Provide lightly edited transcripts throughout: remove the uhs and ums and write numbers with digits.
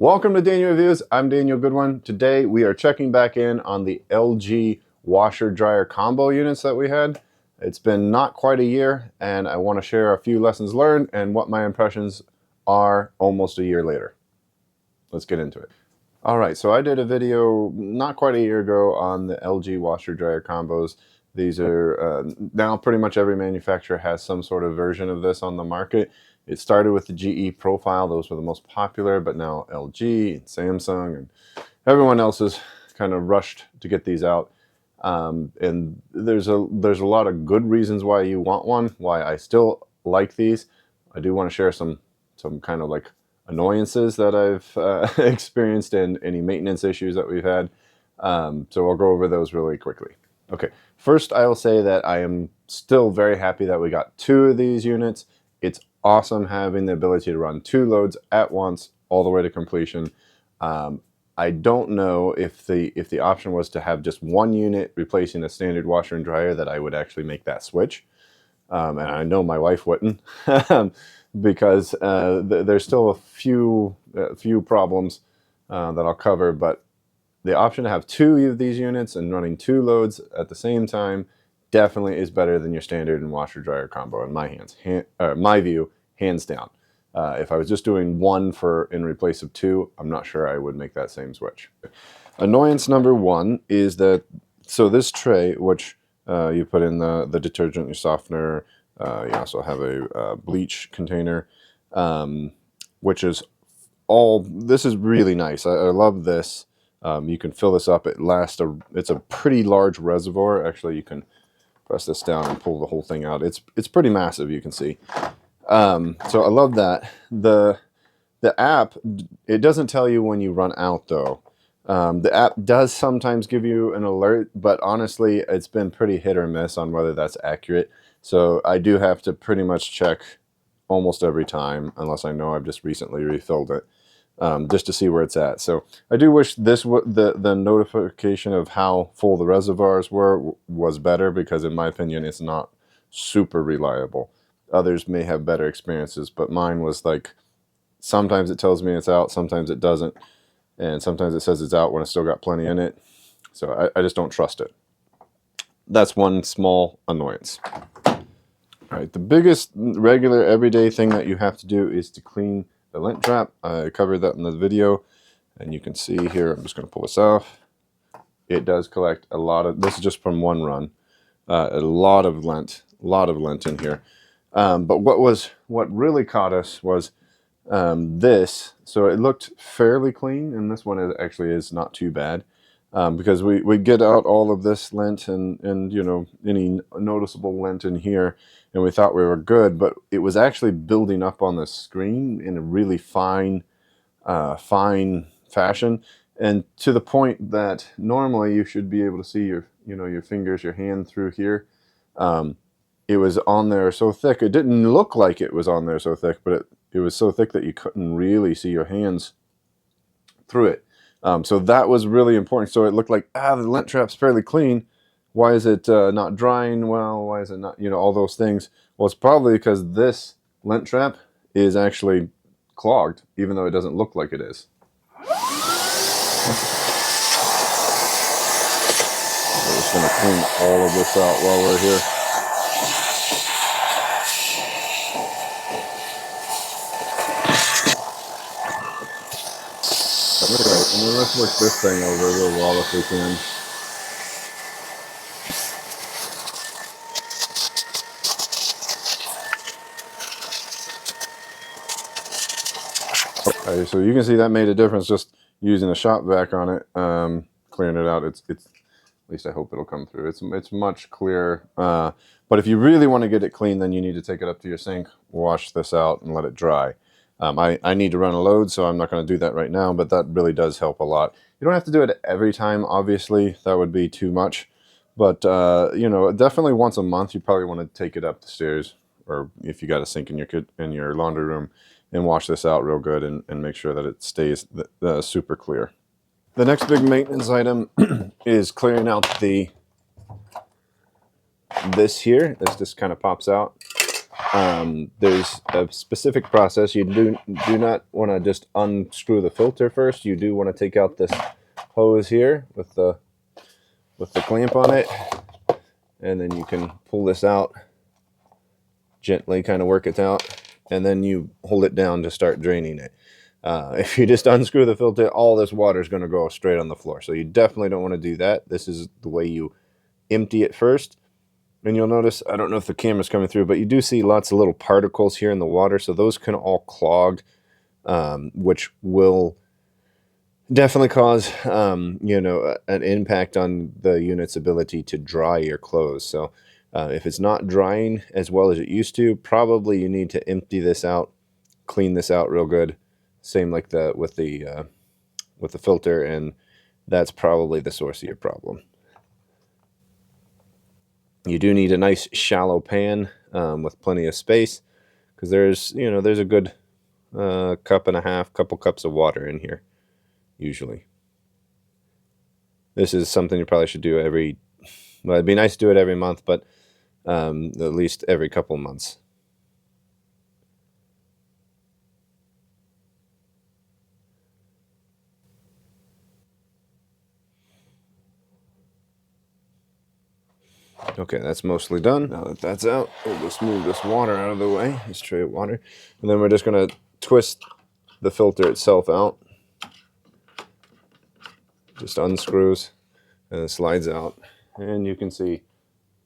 Welcome to Daniel Reviews. I'm Daniel Goodwin. Today we are checking back in on the LG washer dryer combo units that we had. It's been not quite a year and I want to share a few lessons learned and what my impressions are almost a year later. Let's get into it. Alright, so I did a video not quite a year ago on the LG washer dryer combos. These are now pretty much every manufacturer has some sort of version of this on the market. It started with the GE profile, those were the most popular, but now LG and Samsung and everyone else has kind of rushed to get these out. And there's a lot of good reasons why you want one, why I still like these. I do want to share some kind of like annoyances that I've experienced and any maintenance issues that we've had. So I'll go over those really quickly. Okay, first I will say that I am still very happy that we got two of these units. It's awesome having the ability to run two loads at once all the way to completion. I don't know if the option was to have just one unit replacing a standard washer and dryer that I would actually make that switch. And I know my wife wouldn't because there's still a few problems that I'll cover, but the option to have two of these units and running two loads at the same time definitely is better than your standard and washer dryer combo in my view, hands down. If I was just doing one in replace of two, I'm not sure I would make that same switch. Annoyance number one is that, so this tray, which you put in the detergent, your softener, you also have a bleach container, which is this is really nice. I love this. You can fill this up. It's a pretty large reservoir. Actually, you can press this down and pull the whole thing out. It's pretty massive, you can see. So I love that. The app, it doesn't tell you when you run out though. The app does sometimes give you an alert, but honestly, it's been pretty hit or miss on whether that's accurate. So I do have to pretty much check almost every time, unless I know I've just recently refilled it. Just to see where it's at. So I do wish the notification of how full the reservoirs was better, because in my opinion it's not super reliable. Others may have better experiences, but mine was like, sometimes it tells me it's out, sometimes it doesn't, and sometimes it says it's out when it's still got plenty in it. So I just don't trust it. That's one small annoyance. All right, the biggest regular everyday thing that you have to do is to clean the lint trap. I covered that in the video, and you can see here, I'm just going to pull this off. It does collect a lot of, this is just from one run, a lot of lint in here. But what really caught us was this. So it looked fairly clean, and this one actually is not too bad, because we get out all of this lint and you know, any noticeable lint in here, and we thought we were good, but it was actually building up on the screen in a really fine fashion, and to the point that normally you should be able to see your fingers, your hand through here. It was on there so thick. It didn't look like it was on there so thick, but it was so thick that you couldn't really see your hands through it. So that was really important. So it looked like, the lint trap's fairly clean. Why is it not drying well? Why is it not, all those things? Well, it's probably because this lint trap is actually clogged, even though it doesn't look like it is. We're just going to clean all of this out while we're here. Alright, and then let's work this thing over a little while if we can. Okay, so you can see that made a difference just using the shop vac on it, clearing it out. It's at least I hope it'll come through. It's much clearer. But if you really want to get it clean, then you need to take it up to your sink, wash this out, and let it dry. I need to run a load, so I'm not going to do that right now, but that really does help a lot. You don't have to do it every time, obviously. That would be too much. But, definitely once a month, you probably want to take it up the stairs, or if you got a sink in your laundry room, and wash this out real good and make sure that it stays super clear. The next big maintenance item is clearing out this here. This just kind of pops out. There's a specific process. You do not want to just unscrew the filter first. You do want to take out this hose here with the clamp on it, and then you can pull this out gently, kind of work it out, and then you hold it down to start draining it. If you just unscrew the filter, all this water is going to go straight on the floor. So you definitely don't want to do that. This is the way you empty it first. And you'll notice, I don't know if the camera's coming through, but you do see lots of little particles here in the water. So those can all clog, which will definitely cause, an impact on the unit's ability to dry your clothes. So if it's not drying as well as it used to, probably you need to empty this out, clean this out real good. Same like with the filter, and that's probably the source of your problem. You do need a nice shallow pan with plenty of space, because there's a good cup and a half, couple cups of water in here usually. This is something you probably should do well, it'd be nice to do it every month, but at least every couple months. Okay, that's mostly done. Now that that's out, we'll just move this water out of the way, this tray of water. And then we're just going to twist the filter itself out. Just unscrews and it slides out. And you can see,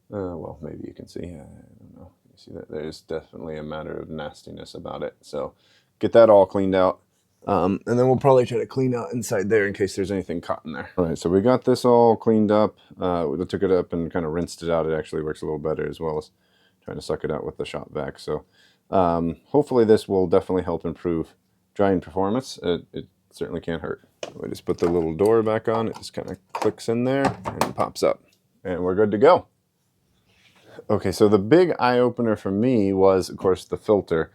well, maybe you can see, I don't know. You see that there's definitely a matter of nastiness about it. So get that all cleaned out. And then we'll probably try to clean out inside there in case there's anything caught in there. All right, so we got this all cleaned up. We took it up and kind of rinsed it out. It actually works a little better, as well as trying to suck it out with the shop vac. So hopefully this will definitely help improve drying performance. It certainly can't hurt. We just put the little door back on. It just kind of clicks in there and pops up. And we're good to go. Okay, so the big eye-opener for me was, of course, the filter.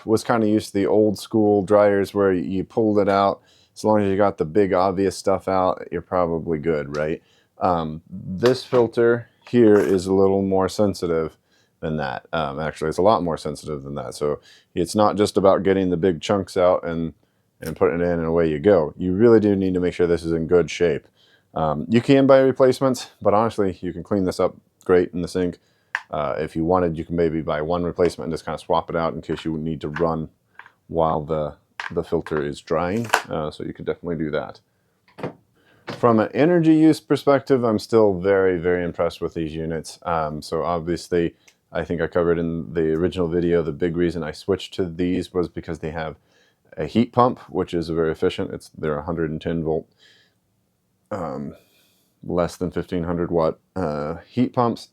Was kind of used to the old school dryers where you pulled it out. As long as you got the big obvious stuff out, you're probably good, right? This filter here is a little more sensitive than that. Actually, it's a lot more sensitive than that. So it's not just about getting the big chunks out and putting it in and away you go. You really do need to make sure this is in good shape. You can buy replacements, but honestly, you can clean this up great in the sink. If you wanted, you can maybe buy one replacement and just kind of swap it out in case you need to run while the filter is drying. So you could definitely do that. From an energy use perspective, I'm still very, very impressed with these units. So obviously, I think I covered in the original video, the big reason I switched to these was because they have a heat pump, which is very efficient. They're 110 volt, less than 1500 watt heat pumps.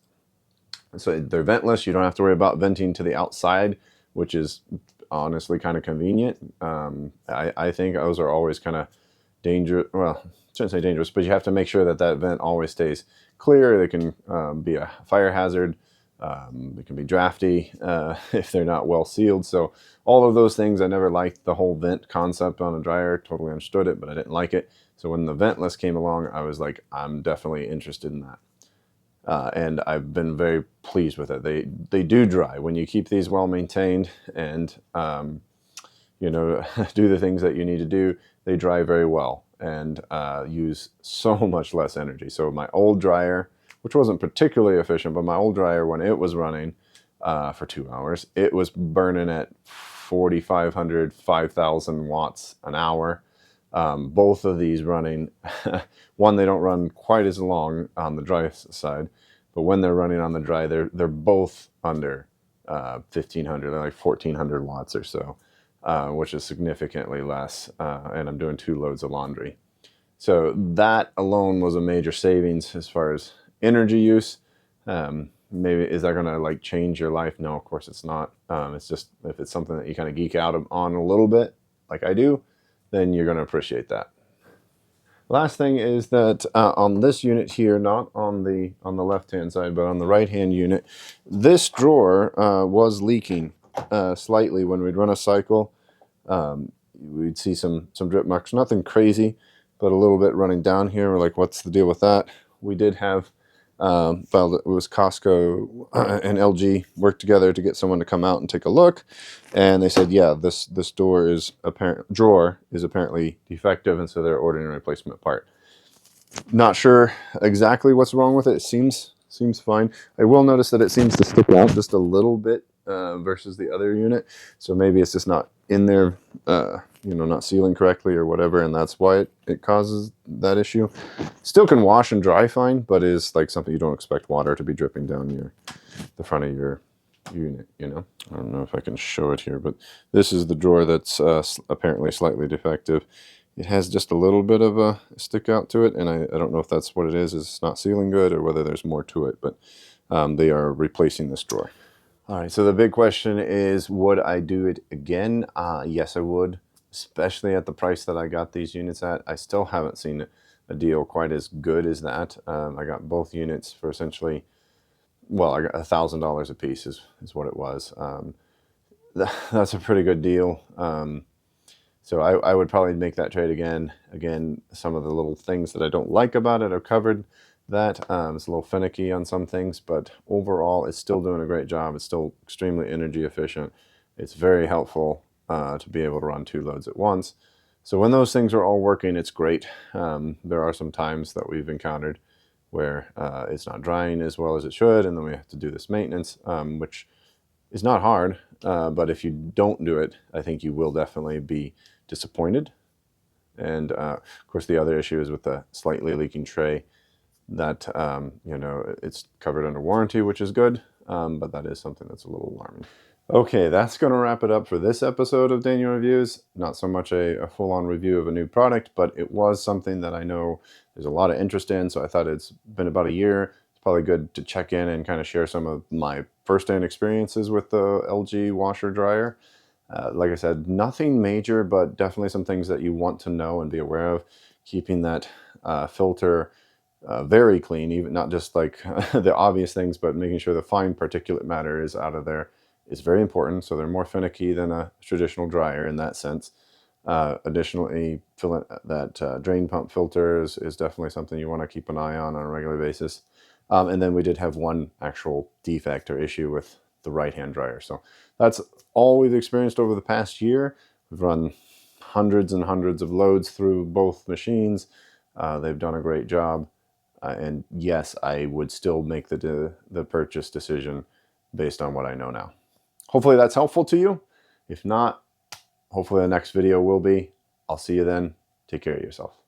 So they're ventless. You don't have to worry about venting to the outside, which is honestly kind of convenient. I think those are always kind of dangerous. Well, I shouldn't say dangerous, but you have to make sure that vent always stays clear. They can be a fire hazard. They can be drafty if they're not well sealed. So all of those things, I never liked the whole vent concept on a dryer. Totally understood it, but I didn't like it. So when the ventless came along, I was like, I'm definitely interested in that. And I've been very pleased with it. They do dry when you keep these well maintained and do the things that you need to do. They dry very well and use so much less energy. So my old dryer, which wasn't particularly efficient, but my old dryer, when it was running for 2 hours, it was burning at 4,500, 5,000 watts an hour. Both of these running, one, they don't run quite as long on the dry side, but when they're running on the dry, they're both under 1,500, they're like 1,400 watts or so, which is significantly less, and I'm doing 2 loads of laundry. So that alone was a major savings as far as energy use. Maybe, is that gonna like change your life? No, of course it's not. It's just, if it's something that you kind of geek out on a little bit, like I do, then you're going to appreciate that. Last thing is that on this unit here, not on the left-hand side, but on the right-hand unit, this drawer was leaking slightly when we'd run a cycle. We'd see some drip marks, nothing crazy, but a little bit running down here. We're like, what's the deal with that? We did have Well, it was Costco and LG worked together to get someone to come out and take a look, and they said, yeah, this drawer is apparently defective, and so they're ordering a replacement part. Not sure exactly what's wrong with it. It seems fine. I will notice that it seems to stick out just a little bit versus the other unit, so maybe it's just not in there, not sealing correctly or whatever, and that's why it causes that issue. Still can wash and dry fine, but is like something you don't expect water to be dripping down the front of your unit. I don't know if I can show it here, but this is the drawer that's apparently slightly defective. It has just a little bit of a stick out to it, and I don't know if that's what it is. It's not sealing good or whether there's more to it, but they are replacing this drawer. All right, so the big question is, would I do it again? Yes, I would, especially at the price that I got these units at. I still haven't seen a deal quite as good as that. I got both units for essentially, well, I got $1,000 a piece is what it was. That's a pretty good deal. So I would probably make that trade again. Again, some of the little things that I don't like about it I've covered that. It's a little finicky on some things, but overall it's still doing a great job. It's still extremely energy efficient. It's very helpful to be able to run 2 loads at once. So when those things are all working, it's great. There are some times that we've encountered where it's not drying as well as it should, and then we have to do this maintenance, which is not hard, but if you don't do it, I think you will definitely be disappointed. And of course, the other issue is with the slightly leaking tray that, it's covered under warranty, which is good, but that is something that's a little alarming. Okay, that's going to wrap it up for this episode of Daniel Reviews. Not so much a full-on review of a new product, but it was something that I know there's a lot of interest in, so I thought it's been about a year. Probably good to check in and kind of share some of my first-hand experiences with the LG washer dryer. Like I said, nothing major, but definitely some things that you want to know and be aware of. Keeping that filter very clean, even not just like the obvious things, but making sure the fine particulate matter is out of there is very important. So they're more finicky than a traditional dryer in that sense. Additionally, that drain pump filter is definitely something you want to keep an eye on a regular basis. And then we did have one actual defect or issue with the right-hand dryer. So that's all we've experienced over the past year. We've run hundreds and hundreds of loads through both machines. They've done a great job. And yes, I would still make the purchase decision based on what I know now. Hopefully that's helpful to you. If not, hopefully the next video will be. I'll see you then. Take care of yourself.